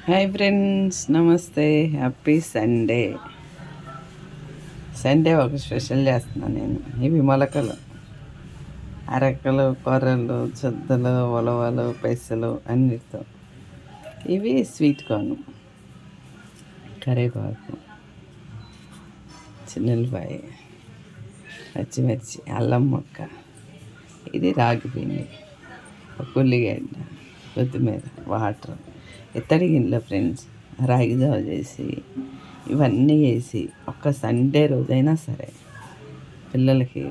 Hi friends, నమస్తే. Happy Sunday. Sunday ఒక special చేస్తున్నాను నేను. ఇవి మొలకలు, అరకలు, కొర్రలు, చుద్దలు, ఉలవలు, పెసలు అన్నిటితో. ఇవి స్వీట్ కార్న్, కరివేపాకు, చిన్నెల్లిపాయ, పచ్చిమిర్చి, అల్లం ముక్క, ఇది రాగి పిండి, ఒక ఉల్లిగడ్డ, కొత్తిమీర, వాటర్, ఇత్తడి గిన్నెలో ఫ్రెండ్స్ రాగి జావ చేసి ఇవన్నీ వేసి ఒక్క సండే రోజైనా సరే పిల్లలకి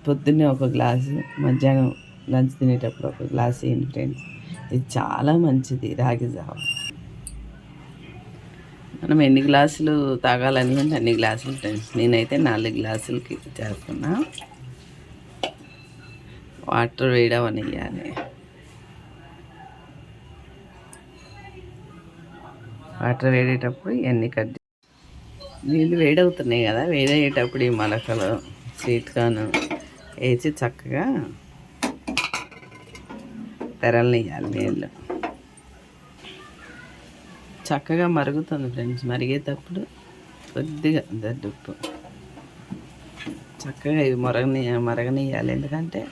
పొద్దున్నే ఒక గ్లాసు, మధ్యాహ్నం లంచ్ తినేటప్పుడు ఒక గ్లాస్ వేయండి ఫ్రెండ్స్. ఇది చాలా మంచిది రాగి జావ. మనం ఎన్ని గ్లాసులు తాగాలనుకుంటే అన్ని గ్లాసులు ఫ్రెండ్స్. నేనైతే 4 గ్లాసులకి చేస్తున్నా. వాటర్ వేయడం. వాటర్ వేడేటప్పుడు ఇవన్నీ నీళ్ళు వేడవుతున్నాయి కదా, వేడయ్యేటప్పుడు ఈ మొలకలు, స్వీట్ కార్న్ వేసి చక్కగా తెరలనియాలి. నీళ్ళు చక్కగా మరుగుతుంది ఫ్రెండ్స్. మరిగేటప్పుడు కొద్దిగా దడ్డుప్పు చక్కగా ఇవి మరగనియాలి. ఎందుకంటే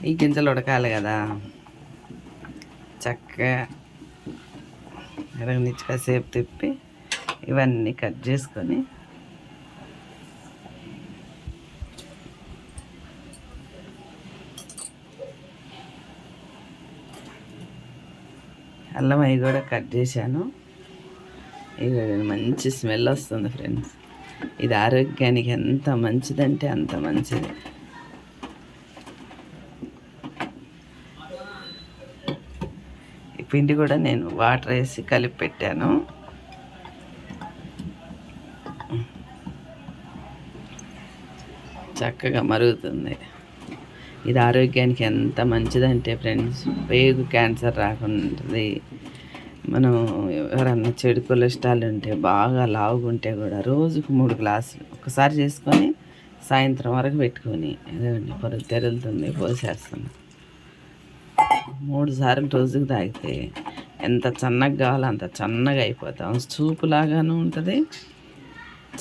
ఈ గింజలు ఉడకాలి కదా. చక్కగా మరగనిచ్చి కాసేపు తిప్పి ఇవన్నీ కట్ చేసుకొని అల్లం అవి కూడా కట్ చేశాను. ఇది మంచి స్మెల్ వస్తుంది ఫ్రెండ్స్. ఇది ఆరోగ్యానికి ఎంత మంచిదంటే అంత మంచిది. ఈ పిండి కూడా నేను వాటర్ వేసి కలిపి పెట్టాను. చక్కగా మరుగుతుంది. ఇది ఆరోగ్యానికి ఎంత మంచిదంటే ఫ్రెండ్స్, పేగు క్యాన్సర్ రాకుండా ఉంటుంది. మనం ఎవరన్నా చెడు కొలెస్ట్రాల్ ఉంటే, బాగా లావుగుంటే కూడా రోజుకు 3 గ్లాసులు ఒకసారి చేసుకొని సాయంత్రం వరకు పెట్టుకొని ఏదండి పొరుగు తెరులుతుంది, పోసేస్తుంది. 3 సార్లు రోజుకు తాగితే ఎంత చన్నగా కావాలో అంత చన్నగా అయిపోతాం. సూపు లాగాను ఉంటుంది.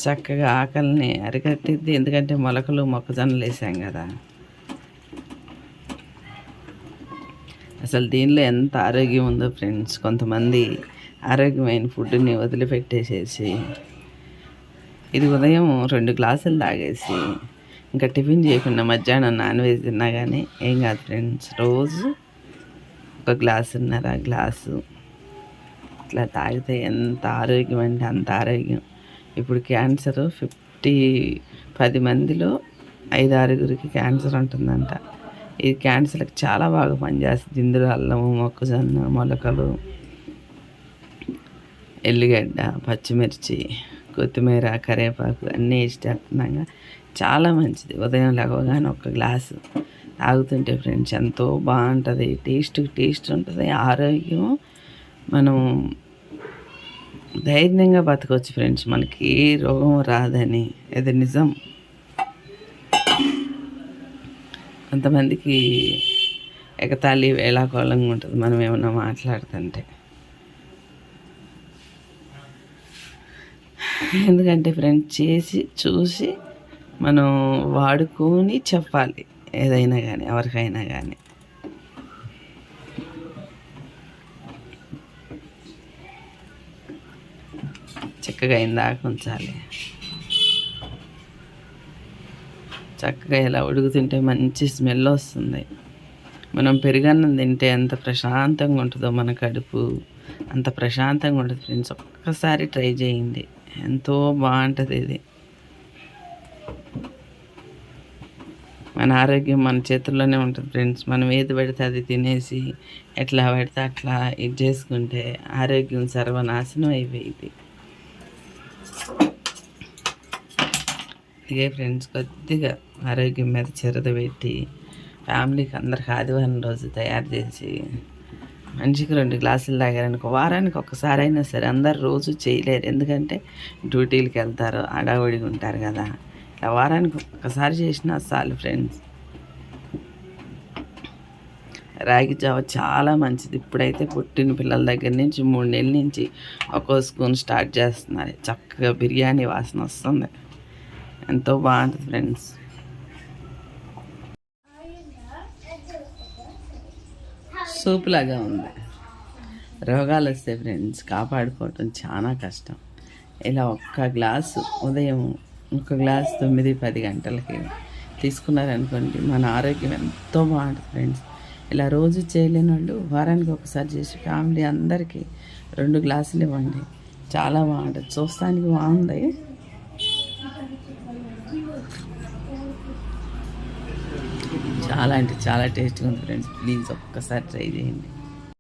చక్కగా ఆకలిని అరికట్టిద్ది. ఎందుకంటే మొలకలు, మొక్కజొన్నలు వేసాం కదా. అసలు దీనిలో ఎంత ఆరోగ్యం ఉందో ఫ్రెండ్స్. కొంతమంది ఆరోగ్యమైన ఫుడ్ని వదిలిపెట్టేసేసి ఇది ఉదయం 2 గ్లాసులు తాగేసి ఇంకా టిఫిన్ చేయకుండా మధ్యాహ్నం నాన్ వెజ్ తిన్నా కానీ ఏం కాదు ఫ్రెండ్స్. రోజు 1.5 గ్లాసు ఇట్లా తాగితే ఎంత ఆరోగ్యం అంటే అంత ఆరోగ్యం. ఇప్పుడు క్యాన్సర్ 10 మందిలో 5-6 క్యాన్సర్ ఉంటుందంట. ఈ క్యాన్సర్కి చాలా బాగా పనిచేస్తుంది. ఇందులో అల్లము, మొక్కజొన్న, మొలకలు, ఎల్లిగడ్డ, పచ్చిమిర్చి, కొత్తిమీర, కరివేపాకు అన్నీ ఇష్టంగా చాలా మంచిది. ఉదయం లేవగానే 1 గ్లాసు తాగుతుంటే ఫ్రెండ్స్ ఎంతో బాగుంటుంది. టేస్ట్ ఉంటుంది. ఆరోగ్యం, మనం ధైర్యంగా బతకొచ్చు ఫ్రెండ్స్. మనకి ఏ రోగం రాదని. ఇది నిజం. కొంతమందికి ఎగతాళి, వేళాకోళంగా ఉంటుంది మనం ఏమన్నా మాట్లాడుతుంటే. ఎందుకంటే ఫ్రెండ్స్ చేసి చూసి మనం వాడుకొని చెప్పాలి ఏదైనా కానీ, ఎవరికైనా కానీ. చక్కగా ఇందాక ఉంచాలి. చక్కగా ఇలా ఉడుకుతుంటే మంచి స్మెల్ వస్తుంది. మనం పెరుగన్నం తింటే ఎంత ప్రశాంతంగా ఉంటుందో మన కడుపు, అంత ప్రశాంతంగా ఉంటుంది ఫ్రెండ్స్. ఒక్కసారి ట్రై చేయండి, ఎంతో బాగుంటుంది. ఇది మన ఆరోగ్యం మన చేతుల్లోనే ఉంటుంది ఫ్రెండ్స్. మనం ఏది పడితే అది తినేసి ఎట్లా పడితే అట్లా ఇది చేసుకుంటే ఆరోగ్యం సర్వనాశనం అయిపోయింది. ఇదే ఫ్రెండ్స్, కొద్దిగా ఆరోగ్యం మీద శ్రద్ధ పెట్టి ఫ్యామిలీకి అందరికి ఆదివారం రోజు తయారు చేసి మనిషికి 2 గ్లాసులు తాగారనుకో, వారానికి ఒక్కసారైనా సరే. అందరు రోజు చేయలేరు, ఎందుకంటే డ్యూటీలకు వెళ్తారు, హడావుడిగా ఉంటారు కదా. ఇలా వారానికి ఒక్కసారి చేసినా చాలు ఫ్రెండ్స్. రాగి జావ చాలా మంచిది. ఇప్పుడైతే పుట్టిన పిల్లల దగ్గర నుంచి 3 నెలల నుంచి ఒక్కో స్పూన్ స్టార్ట్ చేస్తున్నారు. చక్కగా బిర్యానీ వాసన వస్తుంది. ఎంతో బాగుంటుంది ఫ్రెండ్స్. సూప్ లాగా ఉంది. రోగాలు వస్తే ఫ్రెండ్స్ కాపాడుకోవటం చాలా కష్టం. ఇలా ఒక్క గ్లాసు ఉదయం, ఒక గ్లాసు 9-10 గంటలకి తీసుకున్నారనుకోండి, మన ఆరోగ్యం ఎంతో బాగుంటుంది ఫ్రెండ్స్. ఇలా రోజు చేయలేని వాళ్ళు వారానికి ఒకసారి చేసి ఫ్యామిలీ అందరికీ 2 గ్లాసులు ఇవ్వండి. చాలా బాగుంటుంది. చూస్తానికి బాగుంది. చాలా అంటే చాలా టేస్ట్గా ఉంది ఫ్రెండ్స్. ప్లీజ్ ఒక్కసారి ట్రై చేయండి.